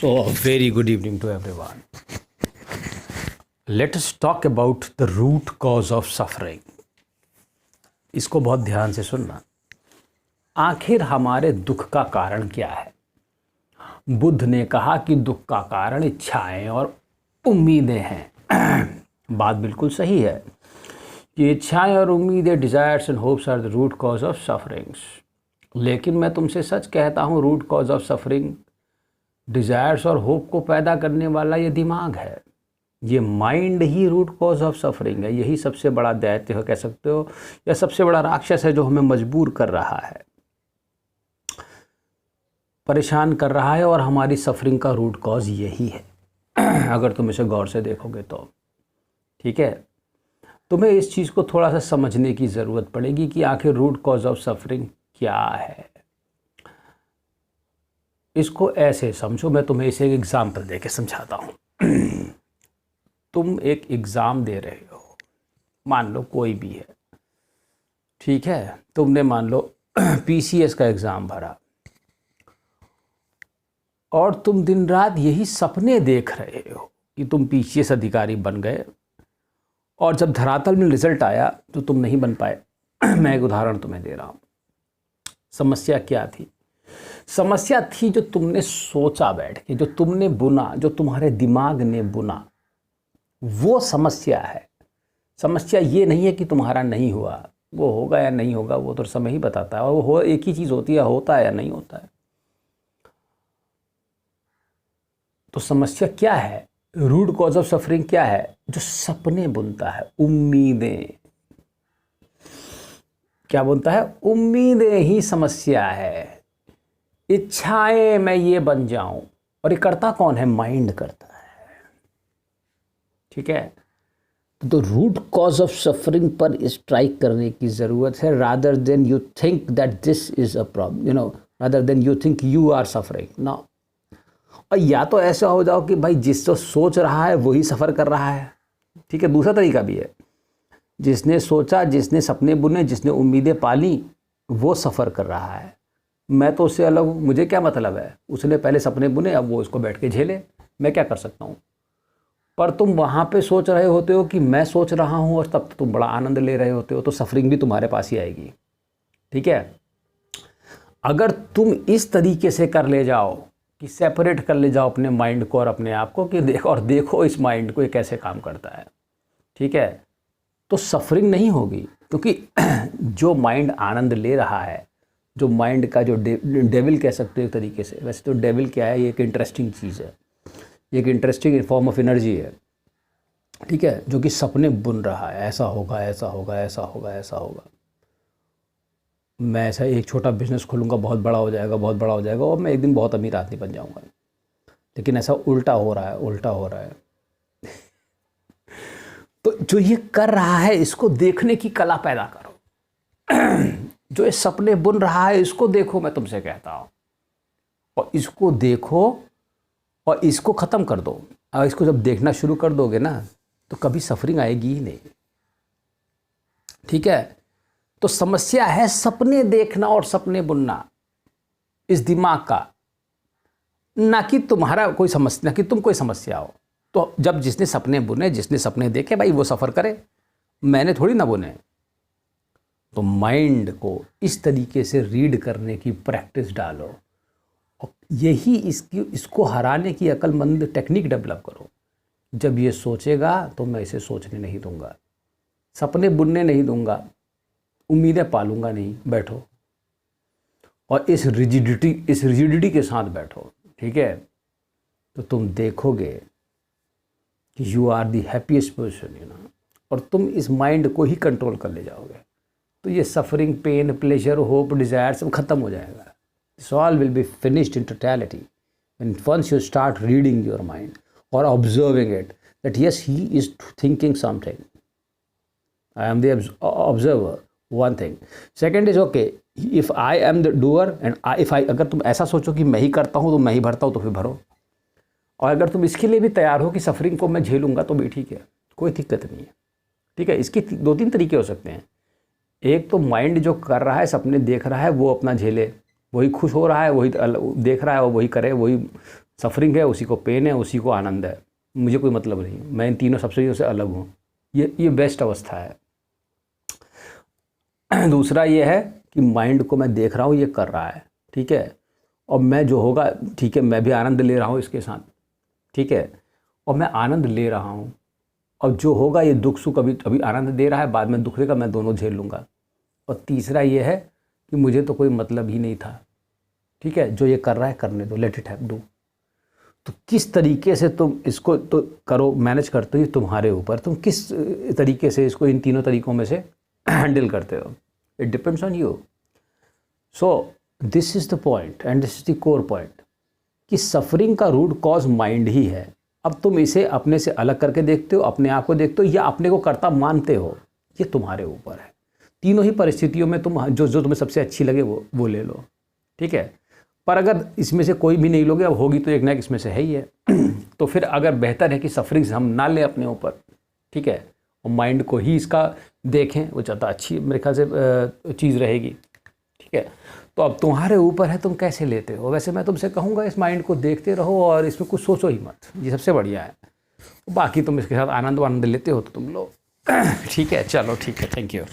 So, a very good evening to everyone. Let us talk about the root cause of suffering. इसको बहुत ध्यान से सुनना। आखिर हमारे दुख का कारण क्या है? बुद्ध ने कहा कि दुख का कारण इच्छाएं और उम्मीदें हैं। बात बिल्कुल सही है कि इच्छाएं और उम्मीदें, desires and hopes are the root cause of sufferings. लेकिन मैं तुमसे सच कहता हूँ, root cause of suffering, desires और होप को पैदा करने वाला ये दिमाग है। ये माइंड ही रूट कॉज ऑफ सफरिंग है। यही सबसे बड़ा दैत्य कह सकते हो, या सबसे बड़ा राक्षस है जो हमें मजबूर कर रहा है, परेशान कर रहा है, और हमारी सफरिंग का रूट कॉज यही है। अगर तुम इसे गौर से देखोगे तो ठीक है। तुम्हें इस चीज़ को थोड़ा सा समझने की ज़रूरत पड़ेगी कि आखिर रूट कॉज ऑफ सफरिंग क्या है। इसको ऐसे समझो, मैं तुम्हें इसे एक एग्जाम्पल दे के समझाता हूँ। तुम एक एग्ज़ाम दे रहे हो, मान लो कोई भी है, ठीक है। तुमने मान लो पीसीएस का एग्ज़ाम भरा और तुम दिन रात यही सपने देख रहे हो कि तुम पीसीएस अधिकारी बन गए, और जब धरातल में रिजल्ट आया तो तुम नहीं बन पाए। मैं एक उदाहरण तुम्हें दे रहा हूँ। समस्या क्या थी? समस्या थी जो तुमने सोचा बैठ के, जो तुमने बुना, जो तुम्हारे दिमाग ने बुना, वो समस्या है। समस्या ये नहीं है कि तुम्हारा नहीं हुआ, वो होगा या नहीं होगा वो तो समय ही बताता है, और वो एक ही चीज़ होती है, होता है या नहीं होता है। तो समस्या क्या है? रूट कॉज ऑफ सफरिंग क्या है? जो सपने बुनता है, उम्मीदें। क्या बुनता है? उम्मीदें ही समस्या है। इच्छाएं मैं ये बन जाऊं, और ये करता कौन है? माइंड करता है, ठीक है। तो रूट कॉज ऑफ सफरिंग पर स्ट्राइक करने की ज़रूरत है, rather than you think that this is a problem, rather than you think you are suffering ना। और या तो ऐसा हो जाओ कि भाई जिस जो सोच रहा है वही सफ़र कर रहा है, ठीक है। दूसरा तरीका भी है, जिसने सोचा, जिसने सपने बुने, जिसने उम्मीदें पाली, वो सफ़र कर रहा है। मैं तो उससे अलग हूँ, मुझे क्या मतलब है? उसने पहले सपने बुने, अब वो इसको बैठ के झेले, मैं क्या कर सकता हूँ? पर तुम वहाँ पे सोच रहे होते हो कि मैं सोच रहा हूँ, और तब तुम बड़ा आनंद ले रहे होते हो, तो सफरिंग भी तुम्हारे पास ही आएगी, ठीक है। अगर तुम इस तरीके से कर ले जाओ कि सेपरेट कर ले जाओ अपने माइंड को और अपने आप को, कि देखो इस माइंड को ये कैसे काम करता है, ठीक है, तो सफरिंग नहीं होगी। क्योंकि जो माइंड आनंद ले रहा है, जो माइंड का जो डेविल कह सकते हो एक तरीके से, वैसे तो डेविल क्या है? ये एक इंटरेस्टिंग चीज़ है, एक इंटरेस्टिंग फॉर्म ऑफ एनर्जी है, ठीक है, जो कि सपने बुन रहा है, ऐसा होगा, ऐसा होगा, ऐसा होगा, ऐसा होगा। मैं ऐसा एक छोटा बिजनेस खोलूँगा, बहुत बड़ा हो जाएगा, बहुत बड़ा हो जाएगा, और मैं एक दिन बहुत अमीर आदमी बन जाऊँगा। लेकिन ऐसा उल्टा हो रहा है, उल्टा हो रहा है। तो जो ये कर रहा है, इसको देखने की कला पैदा करो। जो ये सपने बुन रहा है, इसको देखो, मैं तुमसे कहता हूँ, और इसको देखो और इसको ख़त्म कर दो। और इसको जब देखना शुरू कर दोगे ना, तो कभी सफरिंग आएगी ही नहीं, ठीक है। तो समस्या है सपने देखना और सपने बुनना, इस दिमाग का, ना कि तुम्हारा कोई समस्या, ना कि तुम कोई समस्या हो। तो जब जिसने सपने बुने, जिसने सपने देखे, भाई वो सफ़र करे, मैंने थोड़ी ना बुने। तो माइंड को इस तरीके से रीड करने की प्रैक्टिस डालो, और यही इसको हराने की अक्लमंद टेक्निक डेवलप करो। जब ये सोचेगा तो मैं इसे सोचने नहीं दूंगा, सपने बुनने नहीं दूंगा, उम्मीदें पालूंगा नहीं। बैठो और इस रिजिडिटी के साथ बैठो, ठीक है। तो तुम देखोगे कि you are the happiest person, और तुम इस माइंड को ही कंट्रोल कर ले जाओगे। तो ये suffering, pain, pleasure, hope, desire सब खत्म हो जाएगा। This all will be finished in totality when once you start reading your mind और observing it, that yes he is thinking something, I am the observer, one thing. Second is okay, if I am the doer and अगर तुम ऐसा सोचो कि मैं ही करता हूँ तो मैं ही भरता हूँ, तो फिर भरो। और अगर तुम इसके लिए भी तैयार हो कि सफरिंग को मैं झेलूंगा, तो भी ठीक है, कोई दिक्कत नहीं है, ठीक है। इसके दो तीन तरीके हो सकते हैं। एक तो माइंड जो कर रहा है, सपने देख रहा है, वो अपना झेले, वही खुश हो रहा है, वही देख रहा है और वही करे, वही सफरिंग है उसी को पेन है, उसी को आनंद है, मुझे कोई मतलब नहीं, मैं इन तीनों सब चीज़ों से अलग हूँ। ये बेस्ट अवस्था है। दूसरा ये है कि माइंड को मैं देख रहा हूँ ये कर रहा है, ठीक है, और मैं जो होगा, ठीक है, मैं भी आनंद ले रहा हूँ इसके साथ, ठीक है, और मैं आनंद ले रहा हूँ, और जो होगा ये दुख सुख अभी आनंद दे रहा है, बाद में दुख देगा, मैं दोनों झेल लूँगा। और तीसरा ये है कि मुझे तो कोई मतलब ही नहीं था, ठीक है, जो ये कर रहा है करने दो, लेट इट हैव डू। तो किस तरीके से तुम इसको तो करो, मैनेज करते हो, ये तुम्हारे ऊपर, तुम किस तरीके से इसको इन तीनों तरीक़ों में से हैंडल करते हो, it depends on you. So this is the point and this is the core point कि सफरिंग का रूट कॉज माइंड ही है। अब तुम इसे अपने से अलग करके देखते हो, अपने आप को देखते हो, या अपने को कर्ता मानते हो, ये तुम्हारे ऊपर है। तीनों ही परिस्थितियों में तुम जो तुम्हें सबसे अच्छी लगे वो ले लो, ठीक है। पर अगर इसमें से कोई भी नहीं लोगे, अब होगी तो एक ना एक इसमें से है ही है। तो फिर अगर बेहतर है कि सफरिंग हम ना लें अपने ऊपर, ठीक है, और माइंड को ही इसका देखें, वो ज़्यादा अच्छी मेरे ख्याल से चीज़ रहेगी, ठीक है। तो अब तुम्हारे ऊपर है तुम कैसे लेते हो। वैसे मैं तुमसे कहूँगा इस माइंड को देखते रहो और इसमें कुछ सोचो ही मत, ये सबसे बढ़िया है। बाकी तुम इसके साथ आनंद लेते हो तो तुम लो। ठीक है, चलो ठीक है, थैंक यू।